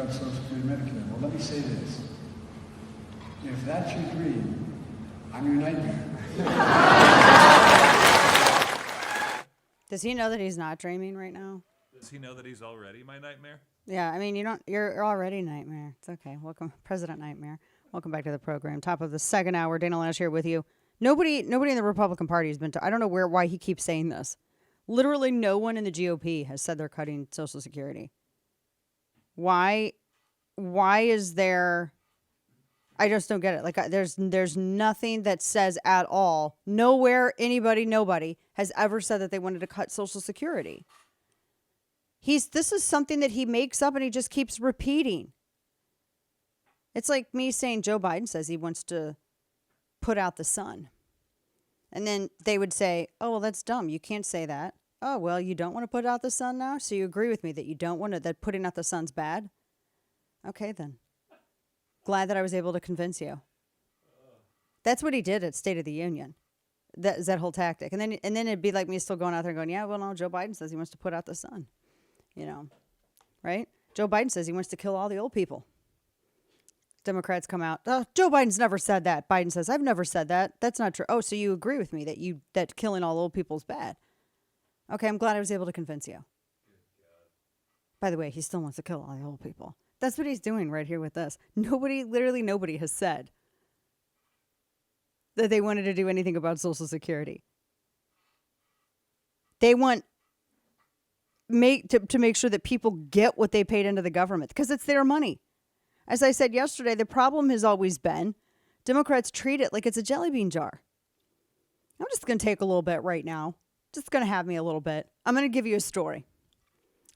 cut Social Security and Medicare. Well, let me say this. If that's your dream, I'm your nightmare. Does he know that he's not dreaming right now? Does he know that he's already my nightmare? Yeah, I mean, you're already Nightmare. It's okay. Welcome, President Nightmare. Welcome back to the program. Top of the second hour. Dana Loesch here with you. Nobody in the Republican Party has been I don't know why he keeps saying this. Literally no one in the GOP has said they're cutting Social Security. Why is there... I just don't get it. Like, there's nothing that says at all. Nowhere, nobody has ever said that they wanted to cut Social Security. This is something that he makes up and he just keeps repeating. It's like me saying Joe Biden says he wants to put out the sun. And then they would say, oh, well, that's dumb. You can't say that. Oh, well, you don't want to put out the sun now? So you agree with me that you don't want to, that putting out the sun's bad? Okay, then. Glad that I was able to convince you. That's what he did at State of the Union. That whole tactic. And then it'd be like me still going out there and going, yeah, well, no, Joe Biden says he wants to put out the sun. You know, right? Joe Biden says he wants to kill all the old people. Democrats come out, oh, Joe Biden's never said that. Biden says, I've never said that. That's not true. Oh, so you agree with me that killing all old people is bad. Okay, I'm glad I was able to convince you. By the way, he still wants to kill all the old people. That's what he's doing right here with us. Literally nobody has said that they wanted to do anything about Social Security. They want to make sure that people get what they paid into the government because it's their money. As I said yesterday, the problem has always been Democrats treat it like it's a jelly bean jar. I'm just going to take a little bit right now. Just going to have me a little bit. I'm going to give you a story.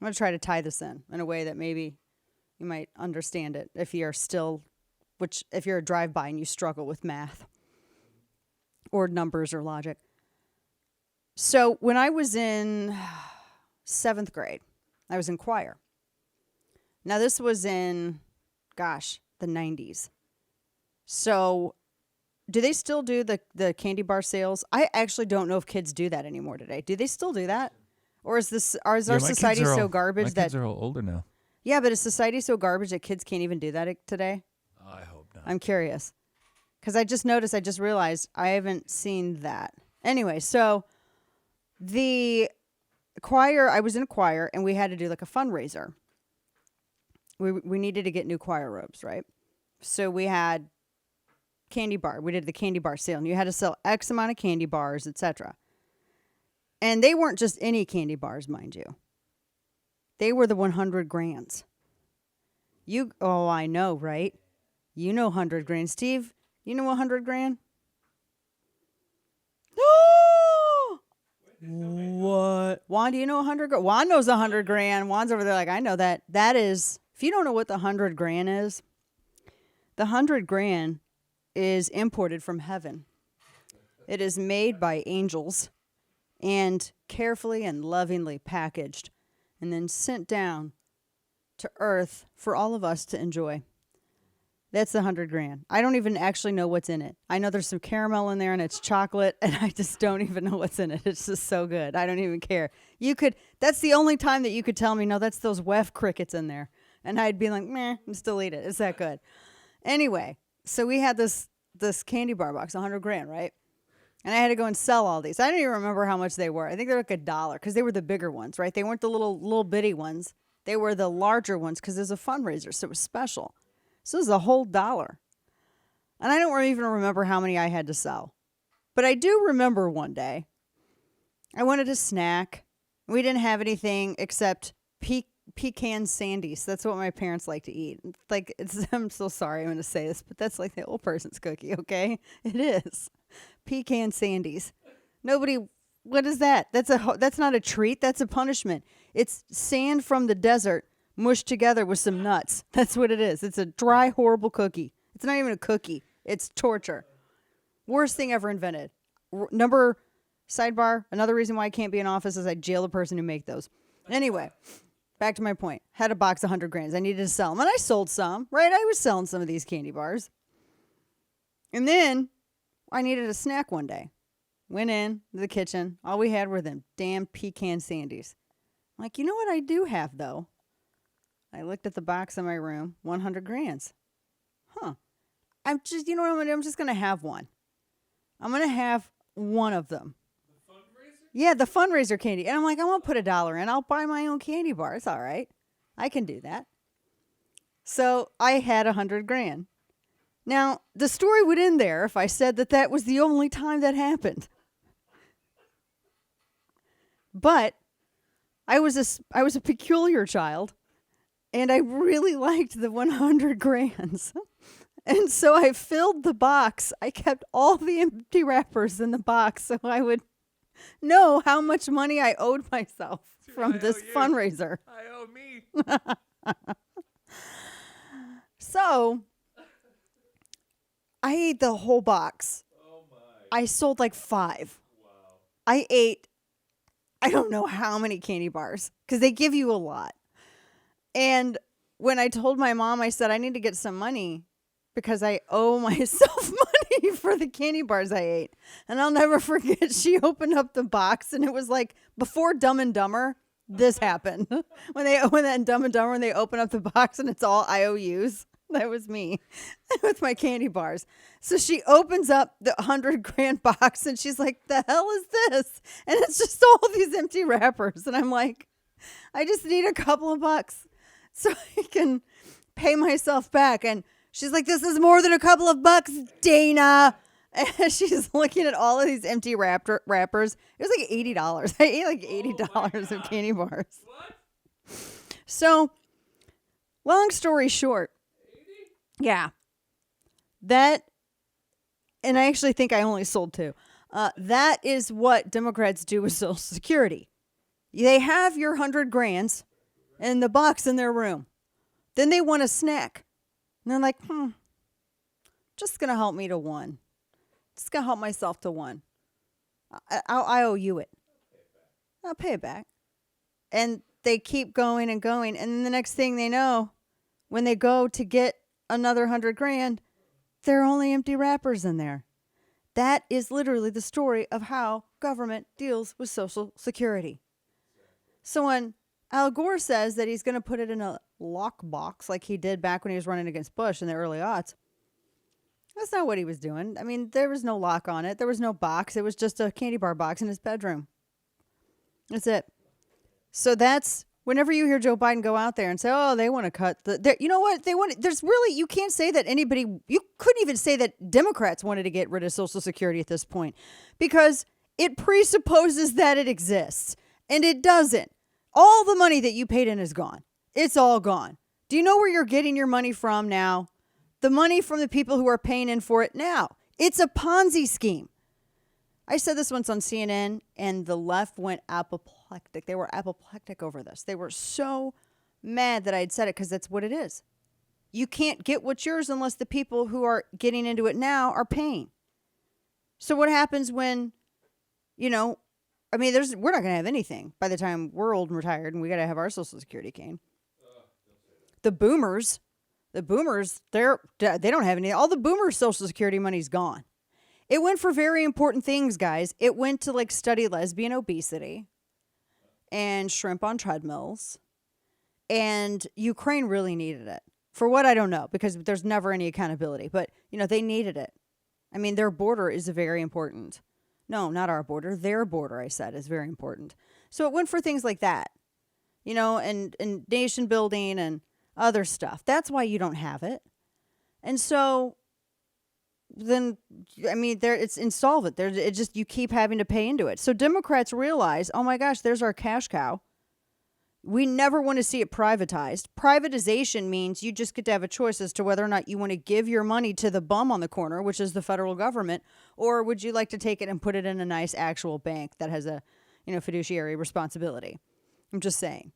I'm going to try to tie this in a way that maybe you might understand it if you're a drive-by and you struggle with math or numbers or logic. So when I was in 7th grade, I was in choir. Now this was in, the 90s. So do they still do the candy bar sales? I actually don't know if kids do that anymore today. Do they still do that? Or is our society so garbage that... My kids are all older now. Yeah, but is society so garbage that kids can't even do that today? I hope not. I'm curious. Because I just realized I haven't seen that. Anyway, so the choir, I was in a choir, and we had to do like a fundraiser. We needed to get new choir robes, right? So we had candy bar. We did the candy bar sale, and you had to sell X amount of candy bars, etc. And they weren't just any candy bars, mind you. They were the 100 grands. Oh, I know, right? You know 100 grand. Steve, you know 100 grand? What? Juan, do you know 100 grand? Juan knows 100 grand. Juan's over there like, I know that. That is, if you don't know what the 100 grand is, the 100 grand is imported from heaven. It is made by angels and carefully and lovingly packaged and then sent down to earth for all of us to enjoy. That's the 100 grand. I don't even actually know what's in it. I know there's some caramel in there and it's chocolate, and I just don't even know what's in it. It's just so good. I don't even care. That's the only time that you could tell me, no, that's those WEF crickets in there. And I'd be like, meh, and still eat it. It's that good. Anyway, so we had this candy bar box, 100 grand, right? And I had to go and sell all these. I don't even remember how much they were. I think they're like $1 because they were the bigger ones, right? They weren't the little bitty ones. They were the larger ones because it was a fundraiser, so it was special. So it was a whole $1. And I don't even remember how many I had to sell. But I do remember one day I wanted a snack. We didn't have anything except pecan sandies. That's what my parents like to eat. I'm so sorry I'm going to say this, but that's like the old person's cookie, okay? It is. Pecan sandies. What is that? That's not a treat. That's a punishment. It's sand from the desert mushed together with some nuts. That's what it is. It's a dry, horrible cookie. It's not even a cookie. It's torture. Worst thing ever invented. Sidebar, another reason why I can't be in office is I jail the person who make those. Anyway, back to my point. Had a box of 100 grands. I needed to sell them. And I sold some, right? I was selling some of these candy bars. And then I needed a snack one day. Went in to the kitchen. All we had were them damn pecan sandies. I'm like, you know what I do have, though? I looked at the box in my room, 100 grands. Huh. I'm just, you know what I'm going to do? I'm just going to have one. I'm going to have one of them. The fundraiser? Yeah, the fundraiser candy. And I'm like, I won't put $1 in. I'll buy my own candy bar. It's all right. I can do that. So I had 100 grand. Now, the story would end there if I said that that was the only time that happened. But I was a peculiar child, and I really liked the 100 grands. And so I filled the box. I kept all the empty wrappers in the box so I would know how much money I owed myself from this fundraiser. I owe me. So I ate the whole box. Oh my. I sold like 5. Wow. I ate, I don't know how many candy bars because they give you a lot. And when I told my mom, I said, I need to get some money because I owe myself money for the candy bars I ate. And I'll never forget, she opened up the box and it was like before Dumb and Dumber, this happened. when that in Dumb and Dumber, when they open up the box and it's all IOUs. That was me with my candy bars. So she opens up the 100 grand box and she's like, the hell is this? And it's just all these empty wrappers. And I'm like, I just need a couple of bucks so I can pay myself back. And she's like, this is more than a couple of bucks, Dana. And she's looking at all of these empty wrappers. It was like $80. I ate like $80 of candy bars. What? So, long story short, yeah, that, and I actually think I only sold 2. That is what Democrats do with Social Security. They have your 100 grands in the box in their room. Then they want a snack. And they're like, just going to help me to 1. Just going to help myself to 1. I owe you it. I'll pay it back. And they keep going and going. And then the next thing they know, when they go to get another 100 grand, there are only empty wrappers in there. That is literally the story of how government deals with Social Security. So when Al Gore says that he's going to put it in a lockbox like he did back when he was running against Bush in the early aughts, that's not what he was doing. I mean, there was no lock on it. There was no box. It was just a candy bar box in his bedroom. That's it. So that's, whenever you hear Joe Biden go out there and say, oh, they want to cut you know what? There's really, you can't say that you couldn't even say that Democrats wanted to get rid of Social Security at this point because it presupposes that it exists and it doesn't. All the money that you paid in is gone. It's all gone. Do you know where you're getting your money from now? The money from the people who are paying in for it now. It's a Ponzi scheme. I said this once on CNN, and the left went apoplectic. They were apoplectic over this. They were so mad that I had said it because that's what it is. You can't get what's yours unless the people who are getting into it now are paying. So what happens when, we're not going to have anything by the time we're old and retired, and we got to have our Social Security cane. The boomers, they don't have any. All the boomers' Social Security money's gone. It went for very important things, guys. It went to study lesbian obesity and shrimp on treadmills. And Ukraine really needed it. For what, I don't know, because there's never any accountability. But, they needed it. I mean, their border is very important. No, not our border. Their border, I said, is very important. So it went for things like that, and nation building and other stuff. That's why you don't have it. And so then, it's insolvent. You keep having to pay into it. So Democrats realize, oh my gosh, there's our cash cow. We never want to see it privatized. Privatization means you just get to have a choice as to whether or not you want to give your money to the bum on the corner, which is the federal government, or would you like to take it and put it in a nice actual bank that has a, fiduciary responsibility. I'm just saying.